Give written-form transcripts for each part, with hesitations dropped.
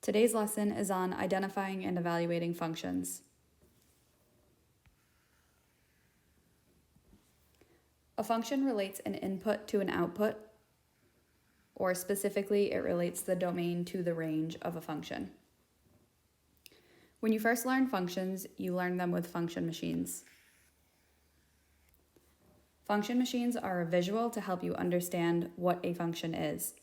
Today's lesson is on identifying and evaluating functions. A function relates an input to an output, or specifically, it relates the domain to the range of a function. When you first learn functions, you learn them with function machines. Function machines are a visual to help you understand what a function is.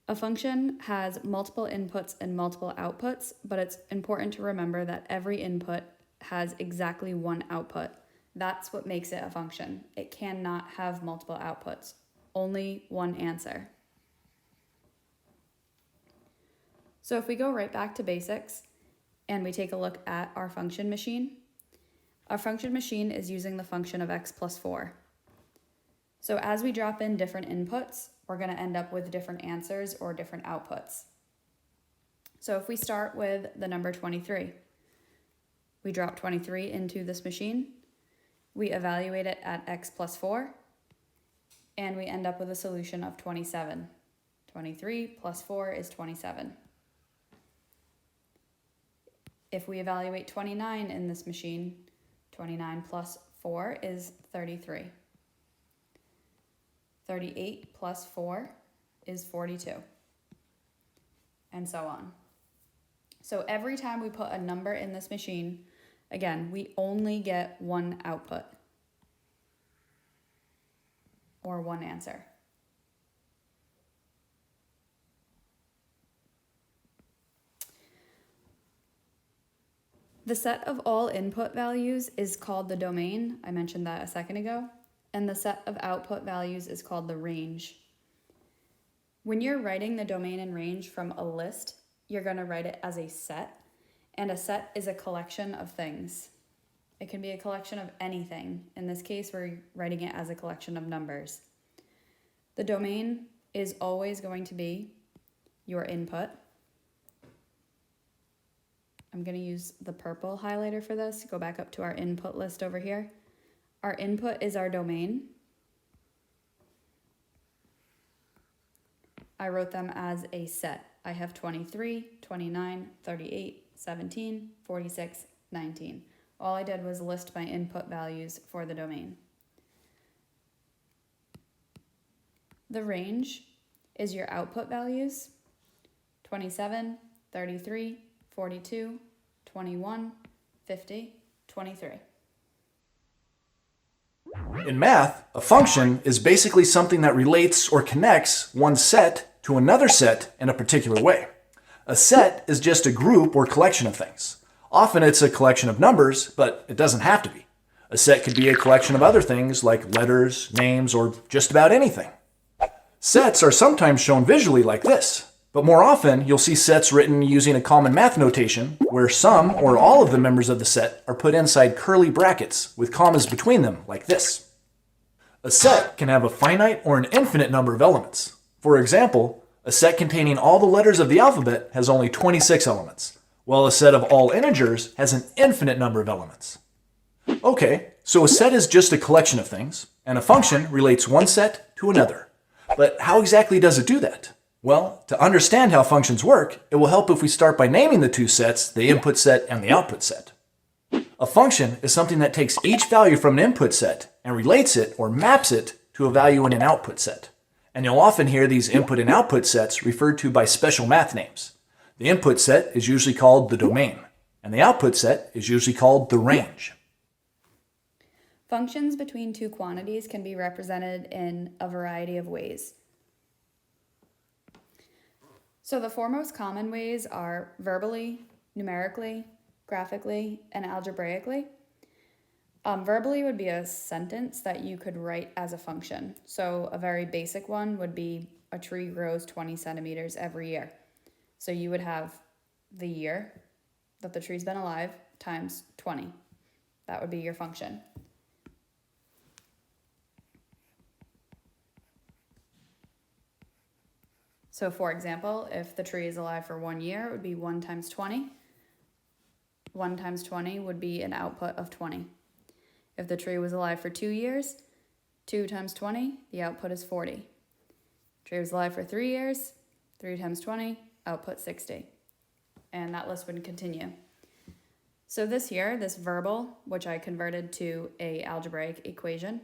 A function has multiple inputs and multiple outputs, but it's important to remember that every input has exactly one output. That's what makes it a function. It cannot have multiple outputs, only one answer. So if we go right back to basics and we take a look at our function machine, our function machine is using the function of x plus 4. So as we drop in different inputs, we're going to end up with different answers or different outputs. So if we start with the number 23, we drop 23 into this machine, we evaluate it at x plus 4, and we end up with a solution of 27. 23 plus 4 is 27. If we evaluate 29 in this machine, 29 plus 4 is 33. 38 plus 4 is 42, and so on. So every time we put a number in this machine, again, we only get one output or one answer. The set of all input values is called the domain. I mentioned that a second ago. And the set of output values is called the range. When you're writing the domain and range from a list, you're going to write it as a set, and a set is a collection of things. It can be a collection of anything. In this case, we're writing it as a collection of numbers. The domain is always going to be your input. I'm going to use the purple highlighter for this. Go back up to our input list over here. Our input is our domain. I wrote them as a set. I have 23, 29, 38, 17, 46, 19. All I did was list my input values for the domain. The range is your output values. 27, 33, 42, 21, 50, 23. In math, a function is basically something that relates or connects one set to another set in a particular way. A set is just a group or collection of things. Often it's a collection of numbers, but it doesn't have to be. A set could be a collection of other things like letters, names, or just about anything. Sets are sometimes shown visually like this, but more often you'll see sets written using a common math notation where some or all of the members of the set are put inside curly brackets with commas between them like this. A set can have a finite or an infinite number of elements. For example, a set containing all the letters of the alphabet has only 26 elements, while a set of all integers has an infinite number of elements. Okay, so a set is just a collection of things, and a function relates one set to another. But how exactly does it do that? Well, to understand how functions work, it will help if we start by naming the two sets, the input set and the output set. A function is something that takes each value from an input set and relates it or maps it to a value in an output set. And you'll often hear these input and output sets referred to by special math names. The input set is usually called the domain, and the output set is usually called the range. Functions between two quantities can be represented in a variety of ways. So the four most common ways are verbally, numerically, graphically, and algebraically. Verbally would be a sentence that you could write as a function. So a very basic one would be a tree grows 20 centimeters every year. So you would have the year that the tree's been alive times 20. That would be your function. So for example, if the tree is alive for 1 year, it would be 1 times 20. 1 times 20 would be an output of 20. If the tree was alive for 2 years, 2 times 20, the output is 40. Tree was alive for 3 years, 3 times 20, output 60. And that list would continue. So this here, this verbal, which I converted to a algebraic equation,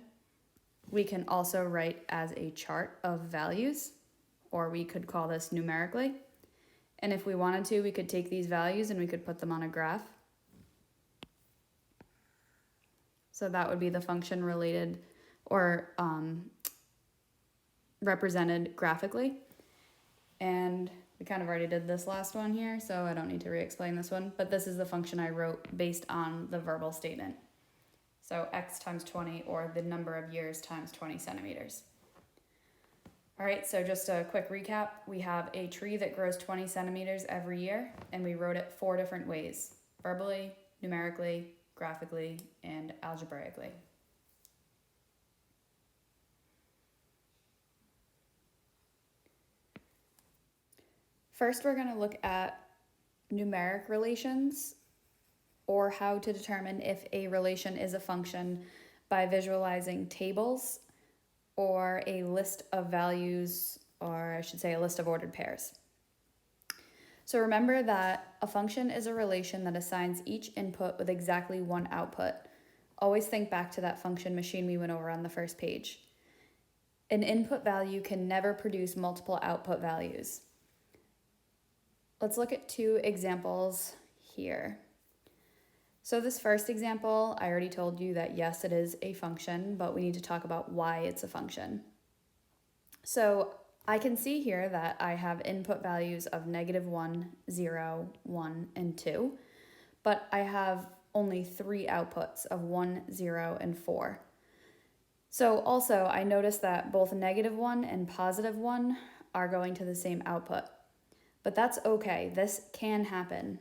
we can also write as a chart of values, or we could call this numerically. And if we wanted to, we could take these values and we could put them on a graph. So that would be the function related or represented graphically. And we kind of already did this last one here, so I don't need to re-explain this one, but this is the function I wrote based on the verbal statement. So x times 20, or the number of years times 20 centimeters. All right, so just a quick recap. We have a tree that grows 20 centimeters every year, and we wrote it 4 different ways: verbally, numerically, graphically, and algebraically. First, we're going to look at numeric relations, or how to determine if a relation is a function by visualizing tables or a list of values, or I should say a list of ordered pairs. So remember that a function is a relation that assigns each input with exactly one output. Always think back to that function machine we went over on the first page. An input value can never produce multiple output values. Let's look at 2 examples here. So this first example, I already told you that yes, it is a function, but we need to talk about why it's a function. So I can see here that I have input values of -1, 0, 1, and 2, but I have only 3 outputs of 1, 0, and 4. So also I noticed that both -1 and +1 are going to the same output. But that's okay, this can happen.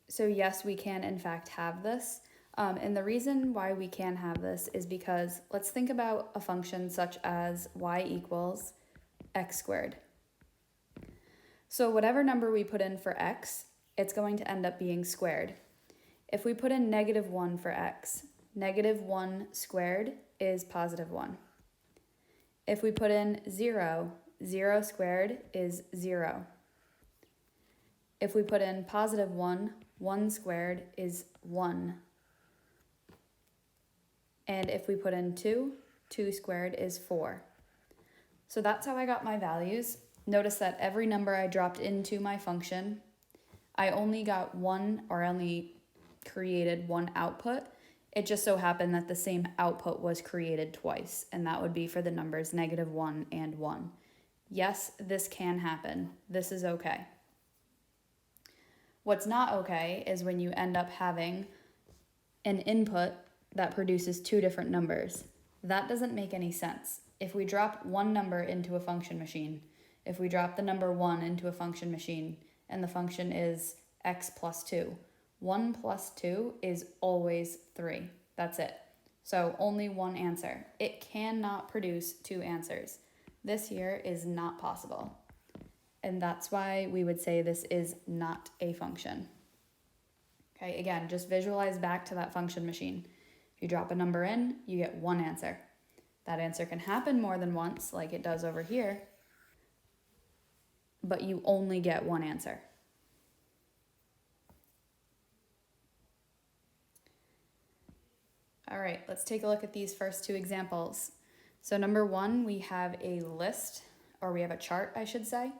So yes, we can in fact have this. And the reason why we can have this is because let's think about a function such as y equals x squared. So whatever number we put in for x, it's going to end up being squared. If we put in -1 for x, -1 squared is +1. If we put in 0, 0 squared is 0. If we put in +1, 1 squared is 1. And if we put in 2, 2 squared is 4. So that's how I got my values. Notice that every number I dropped into my function, I only got one, or only created one output. It just so happened that the same output was created twice, and that would be for the numbers -1 and 1. Yes, this can happen. This is okay. What's not okay is when you end up having an input that produces 2 different numbers. That doesn't make any sense. If we drop one number into a function machine, if we drop the number 1 into a function machine, and the function is x plus 2, 1 plus 2 is always 3. That's it. So only one answer. It cannot produce 2 answers. This here is not possible. And that's why we would say this is not a function. Okay, again, just visualize back to that function machine. If you drop a number in, you get one answer. That answer can happen more than once, like it does over here, but you only get one answer. All right, let's take a look at these first 2 examples. So number 1, we have a list, or we have a chart, I should say.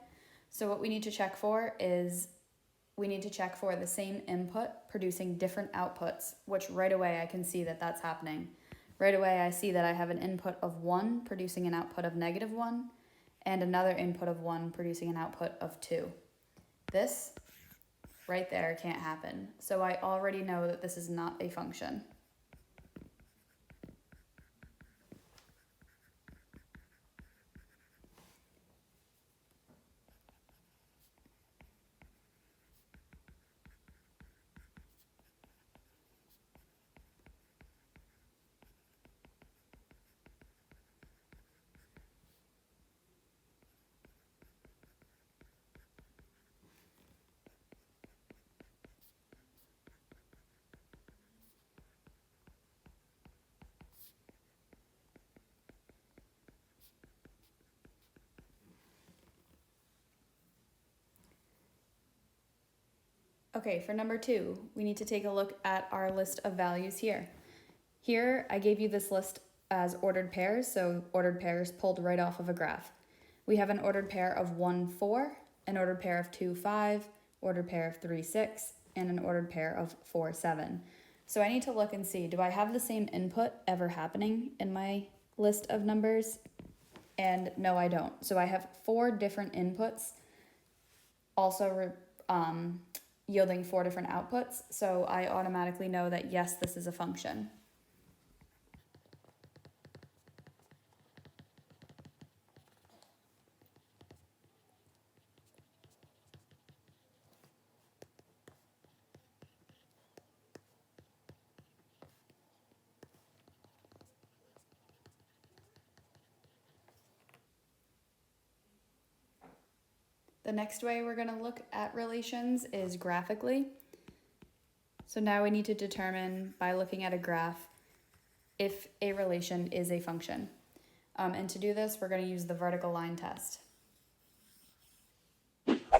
So what we need to check for is we need to check for the same input producing different outputs, which right away I can see that that's happening. Right away I see that I have an input of 1 producing an output of -1, and another input of 1 producing an output of 2. This right there can't happen. So I already know that this is not a function. Okay, for number 2, we need to take a look at our list of values here. Here, I gave you this list as ordered pairs, so ordered pairs pulled right off of a graph. We have an ordered pair of 1, 4, an ordered pair of 2, 5, ordered pair of 3, 6, and an ordered pair of 4, 7. So I need to look and see, do I have the same input ever happening in my list of numbers? And no, I don't. So I have 4 different inputs, also yielding 4 different outputs. So I automatically know that yes, this is a function. The next way we're going to look at relations is graphically. So now we need to determine by looking at a graph if a relation is a function. And to do this, we're going to use the vertical line test.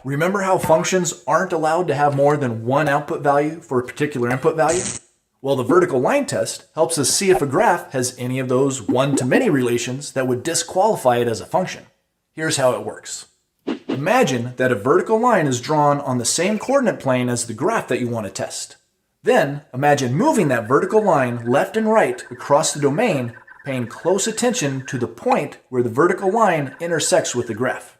Remember how functions aren't allowed to have more than one output value for a particular input value? Well, the vertical line test helps us see if a graph has any of those one-to-many relations that would disqualify it as a function. Here's how it works. Imagine that a vertical line is drawn on the same coordinate plane as the graph that you want to test. Then, imagine moving that vertical line left and right across the domain, paying close attention to the point where the vertical line intersects with the graph.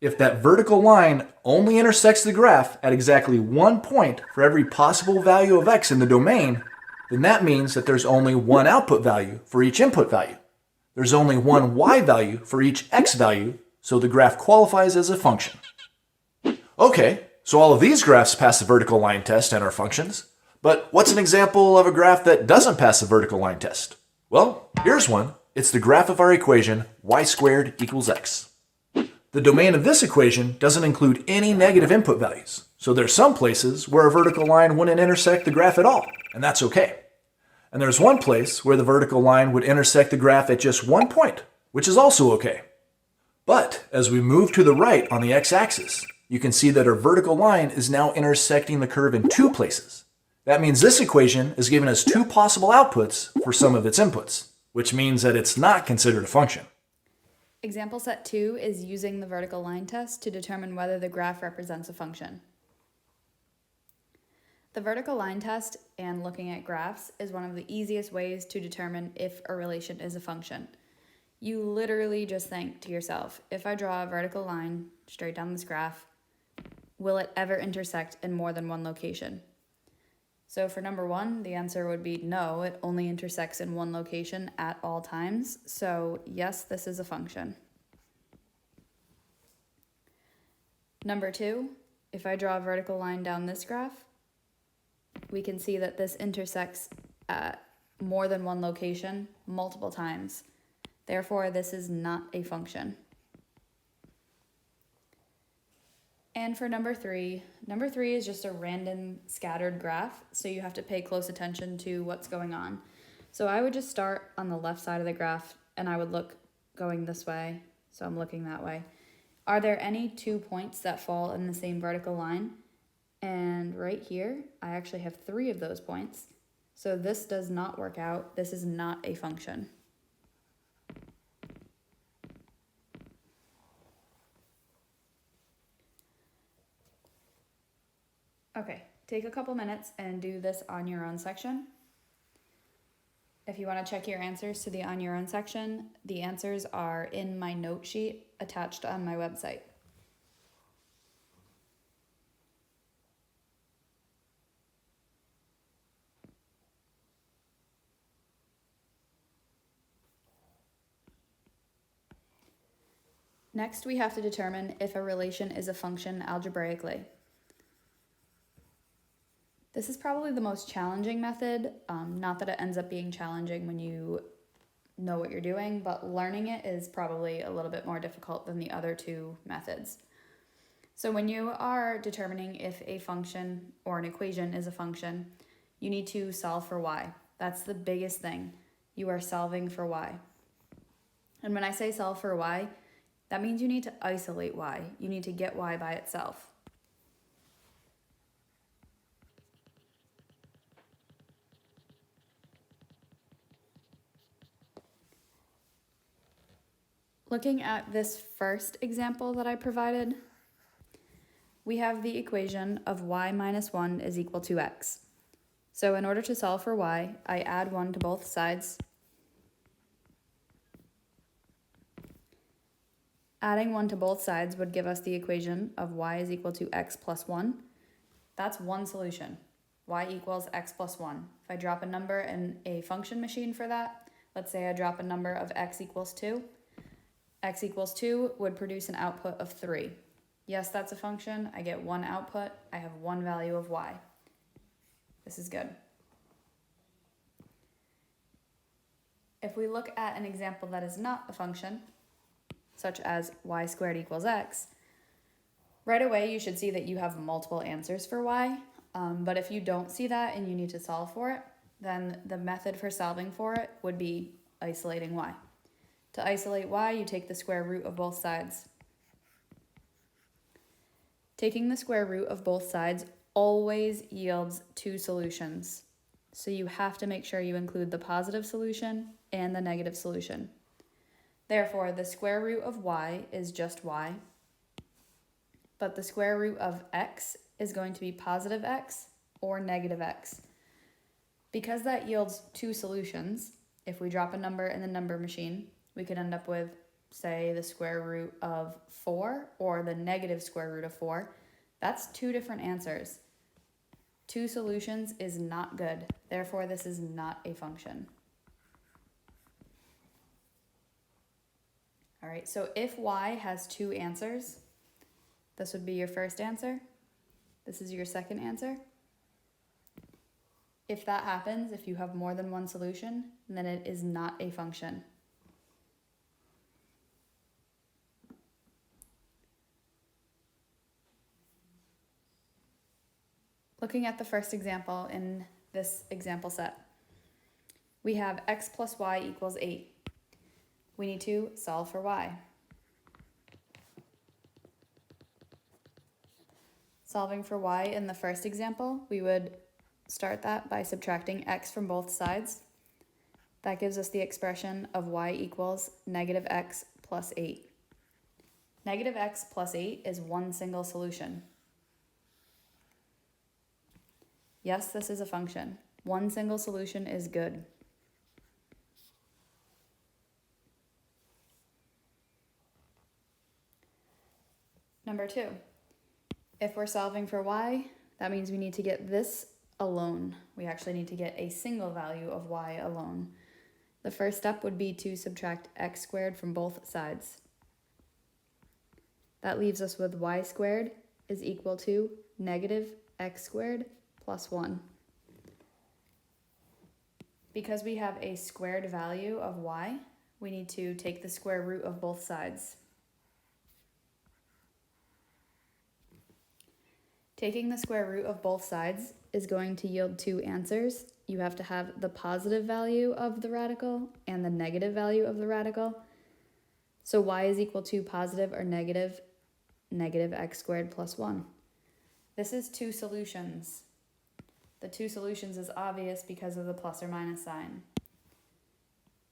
If that vertical line only intersects the graph at exactly one point for every possible value of x in the domain, then that means that there's only one output value for each input value. There's only one y value for each x value, so the graph qualifies as a function. Okay, so all of these graphs pass the vertical line test and are functions, but what's an example of a graph that doesn't pass the vertical line test? Well, here's one. It's the graph of our equation y squared equals x. The domain of this equation doesn't include any negative input values, so there's some places where a vertical line wouldn't intersect the graph at all, and that's okay. And there's one place where the vertical line would intersect the graph at just one point, which is also okay. But as we move to the right on the x-axis, you can see that our vertical line is now intersecting the curve in 2 places. That means this equation is giving us 2 possible outputs for some of its inputs, which means that it's not considered a function. Example set 2 is using the vertical line test to determine whether the graph represents a function. The vertical line test and looking at graphs is one of the easiest ways to determine if a relation is a function. You literally just think to yourself, if I draw a vertical line straight down this graph, will it ever intersect in more than one location? So for number 1, the answer would be no, it only intersects in one location at all times. So yes, this is a function. Number 2, if I draw a vertical line down this graph, we can see that this intersects at more than one location multiple times. Therefore, this is not a function. And for number 3 is just a random scattered graph, so you have to pay close attention to what's going on. So I would just start on the left side of the graph, and I would look going this way, so I'm looking that way. Are there any 2 points that fall in the same vertical line? And right here, I actually have 3 of those points. So this does not work out. This is not a function. Okay, take a couple minutes and do this on your own section. If you want to check your answers to the on your own section, the answers are in my note sheet attached on my website. Next, we have to determine if a relation is a function algebraically. This is probably the most challenging method, not that it ends up being challenging when you know what you're doing, but learning it is probably a little bit more difficult than the other 2 methods. So when you are determining if a function or an equation is a function, you need to solve for y. That's the biggest thing. You are solving for y. And when I say solve for y, that means you need to isolate y. You need to get y by itself. Looking at this first example that I provided, we have the equation of y minus 1 is equal to x. So in order to solve for y, I add 1 to both sides. Adding 1 to both sides would give us the equation of y is equal to x plus 1. That's one solution. Y equals x plus 1. If I drop a number in a function machine for that, let's say I drop a number of x equals 2. X equals 2 would produce an output of 3. Yes, that's a function. I get one output. I have one value of y. This is good. If we look at an example that is not a function, such as y squared equals x, right away you should see that you have multiple answers for y, but if you don't see that and you need to solve for it, then the method for solving for it would be isolating y. To isolate y, you take the square root of both sides. Taking the square root of both sides always yields two solutions. So you have to make sure you include the positive solution and the negative solution. Therefore, the square root of y is just y, but the square root of x is going to be positive x or negative x. Because that yields two solutions, if we drop a number in the number machine, we could end up with, say, the square root of 4 or the negative square root of 4. That's two different answers. Two solutions is not good. Therefore, this is not a function. All right, so if y has two answers, this would be your first answer. This is your second answer. If that happens, if you have more than one solution, then it is not a function. Looking at the first example in this example set, we have x plus y equals 8. We need to solve for y. Solving for y in the first example, we would start that by subtracting x from both sides. That gives us the expression of y equals negative x plus 8. Negative x plus 8 is one single solution. Yes, this is a function. One single solution is good. Number 2, if we're solving for y, that means we need to get this alone. We actually need to get a single value of y alone. The first step would be to subtract x squared from both sides. That leaves us with y squared is equal to negative x squared plus 1. Because we have a squared value of y, we need to take the square root of both sides. Taking the square root of both sides is going to yield two answers. You have to have the positive value of the radical and the negative value of the radical. So y is equal to positive or negative x squared plus 1. This is two solutions. The two solutions is obvious because of the plus or minus sign.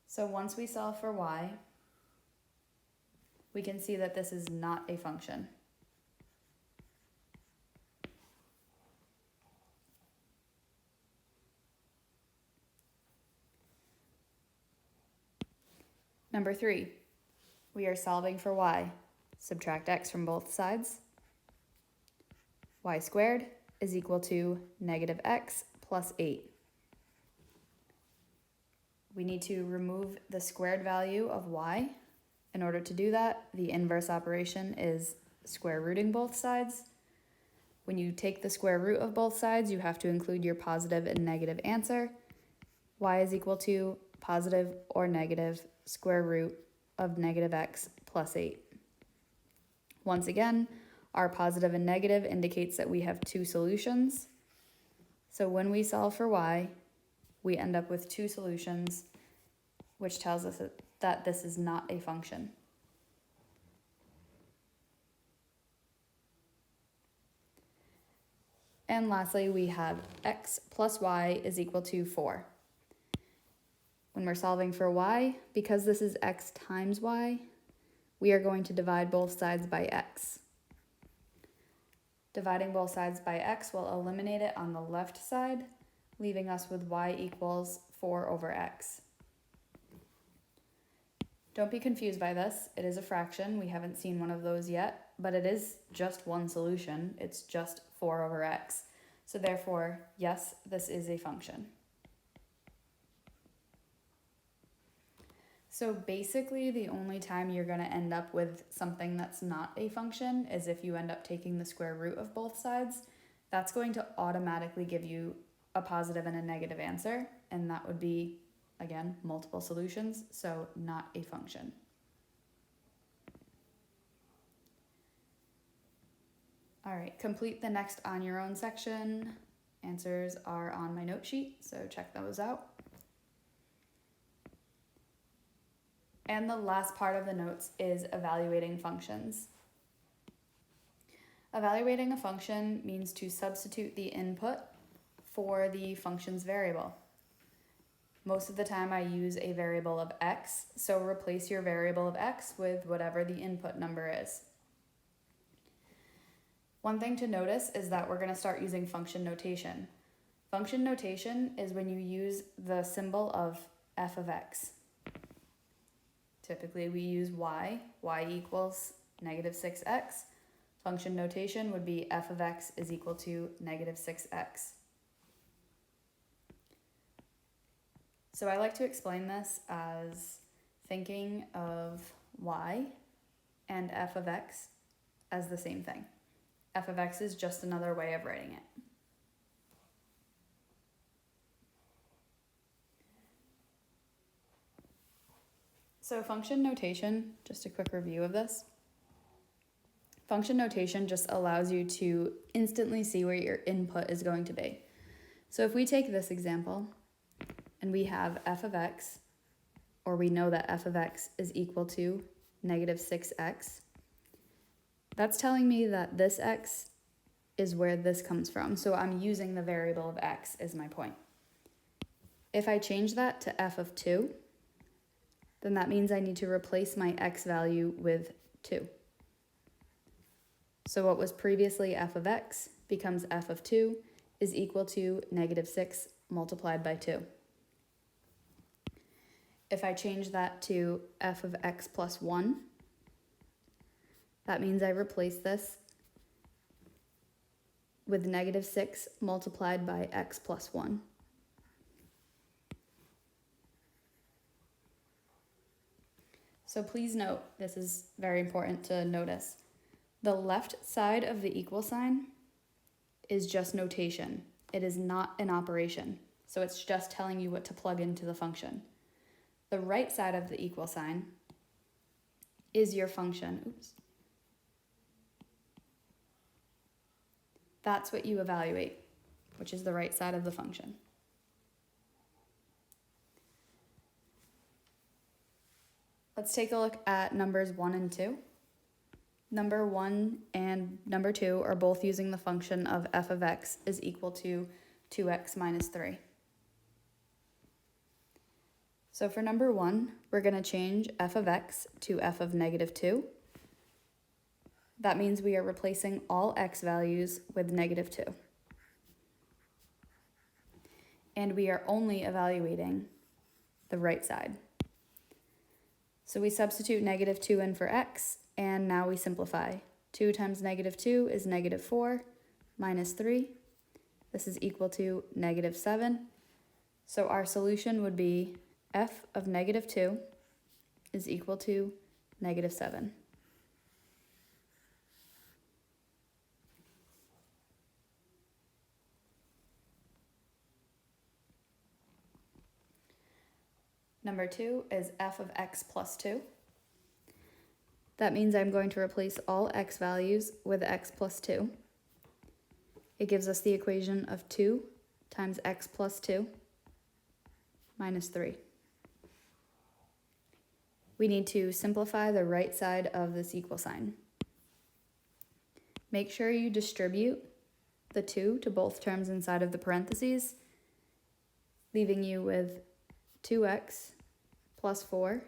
So once we solve for y, we can see that this is not a function. Number 3, we are solving for y. Subtract x from both sides. Y squared is equal to negative x plus 8. We need to remove the squared value of y. In order to do that, the inverse operation is square rooting both sides. When you take the square root of both sides, you have to include your positive and negative answer. Y is equal to positive or negative square root of negative x plus 8. Once again, our positive and negative indicates that we have two solutions. So when we solve for y, we end up with two solutions, which tells us that this is not a function. And lastly, we have x plus y is equal to 4. When we're solving for y, because this is x times y, we are going to divide both sides by x. Dividing both sides by x will eliminate it on the left side, leaving us with y equals 4 over x. Don't be confused by this. It is a fraction. We haven't seen one of those yet, but it is just one solution. It's just 4 over x. So therefore, yes, this is a function. So basically, the only time you're going to end up with something that's not a function is if you end up taking the square root of both sides. That's going to automatically give you a positive and a negative answer, and that would be, again, multiple solutions, so not a function. All right, complete the next on your own section. Answers are on my note sheet, so check those out. And the last part of the notes is evaluating functions. Evaluating a function means to substitute the input for the function's variable. Most of the time I use a variable of x, so replace your variable of x with whatever the input number is. One thing to notice is that we're going to start using function notation. Function notation is when you use the symbol of f of x. Typically we use y equals negative 6x. Function notation would be f of x is equal to negative 6x. So I like to explain this as thinking of y and f of x as the same thing. F of x is just another way of writing it. So function notation, just a quick review of this. Function notation just allows you to instantly see where your input is going to be. So if we take this example and we have f of x, or we know that f of x is equal to negative 6x, that's telling me that this x is where this comes from. So I'm using the variable of x is my point. If I change that to f of 2, then that means I need to replace my x value with 2. So what was previously f of x becomes f of 2 is equal to negative 6 multiplied by 2. If I change that to f of x plus 1, that means I replace this with negative 6 multiplied by x plus 1. So please note, this is very important to notice. The left side of the equal sign is just notation. It is not an operation. So it's just telling you what to plug into the function. The right side of the equal sign is your function. Oops. That's what you evaluate, which is the right side of the function. Let's take a look at numbers 1 and 2. Number 1 and number 2 are both using the function of f of x is equal to 2x minus 3. So for number 1, we're going to change f of x to f of negative 2. That means we are replacing all x values with negative 2. And we are only evaluating the right side. So we substitute negative 2 in for x, and now we simplify. 2 times negative 2 is negative 4 minus 3. This is equal to negative 7. So our solution would be f of negative 2 is equal to negative 7. Number 2 is f of x plus 2. That means I'm going to replace all x values with x plus 2. It gives us the equation of 2 times x plus 2 minus 3. We need to simplify the right side of this equal sign. Make sure you distribute the 2 to both terms inside of the parentheses, leaving you with 2x plus 4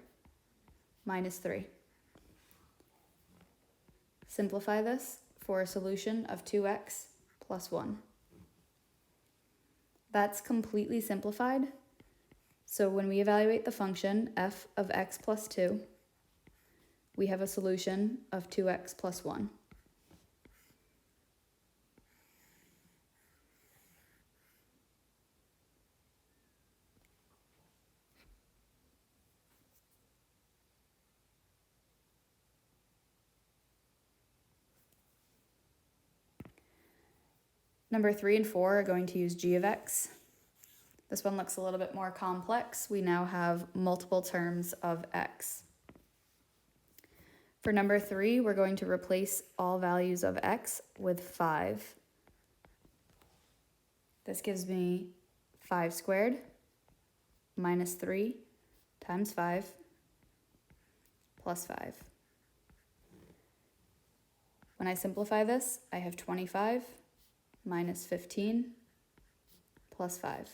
minus 3. simplify this for a solution of 2x plus 1. That's completely simplified. So when we evaluate the function f of x plus 2, we have a solution of 2x plus 1. Number 3 and 4 are going to use g of x. This one looks a little bit more complex. We now have multiple terms of x. For number 3, we're going to replace all values of x with 5. This gives me 5 squared minus 3 times 5 plus 5. When I simplify this, I have 25 minus 15 plus 5.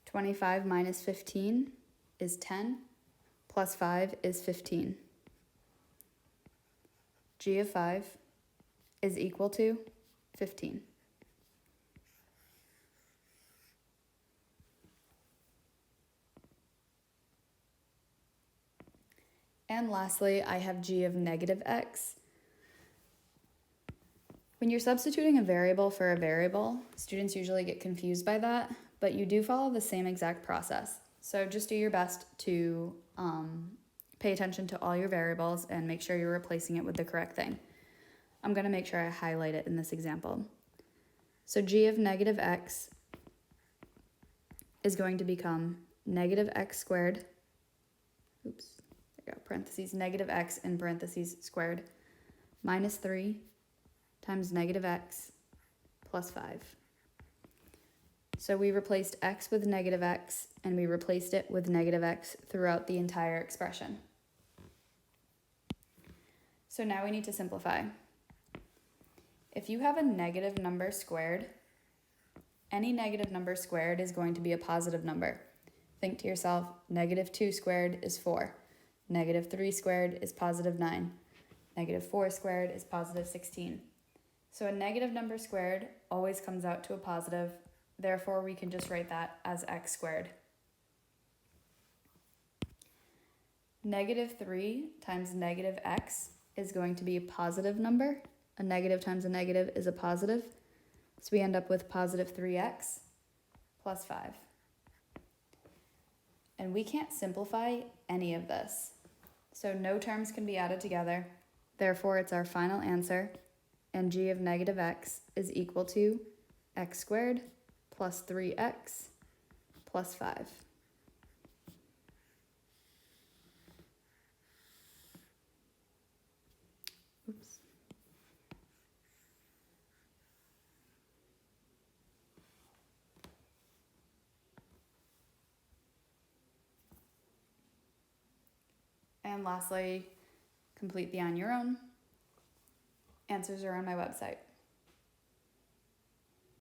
25 minus 15 is 10, plus 5 is 15. G of 5 is equal to 15. And lastly, I have g of negative x. When you're substituting a variable for a variable, students usually get confused by that, but you do follow the same exact process. So just do your best to pay attention to all your variables and make sure you're replacing it with the correct thing. I'm going to make sure I highlight it in this example. So g of negative x is going to become negative x squared, there you go, parentheses, negative x in parentheses squared, minus 3 times negative x plus 5. So we replaced x with negative x, and we replaced it with negative x throughout the entire expression. So now we need to simplify. If you have a negative number squared, any negative number squared is going to be a positive number. Think to yourself, negative 2 squared is 4. Negative 3 squared is positive 9. Negative 4 squared is positive 16. So a negative number squared always comes out to a positive. Therefore, we can just write that as x squared. Negative 3 times negative x is going to be a positive number. A negative times a negative is a positive. So we end up with positive 3x plus 5. And we can't simplify any of this. So no terms can be added together. Therefore, it's our final answer. And g of negative x is equal to x squared plus 3x plus 5. Oops. And lastly, complete the on your own. Answers are on my website.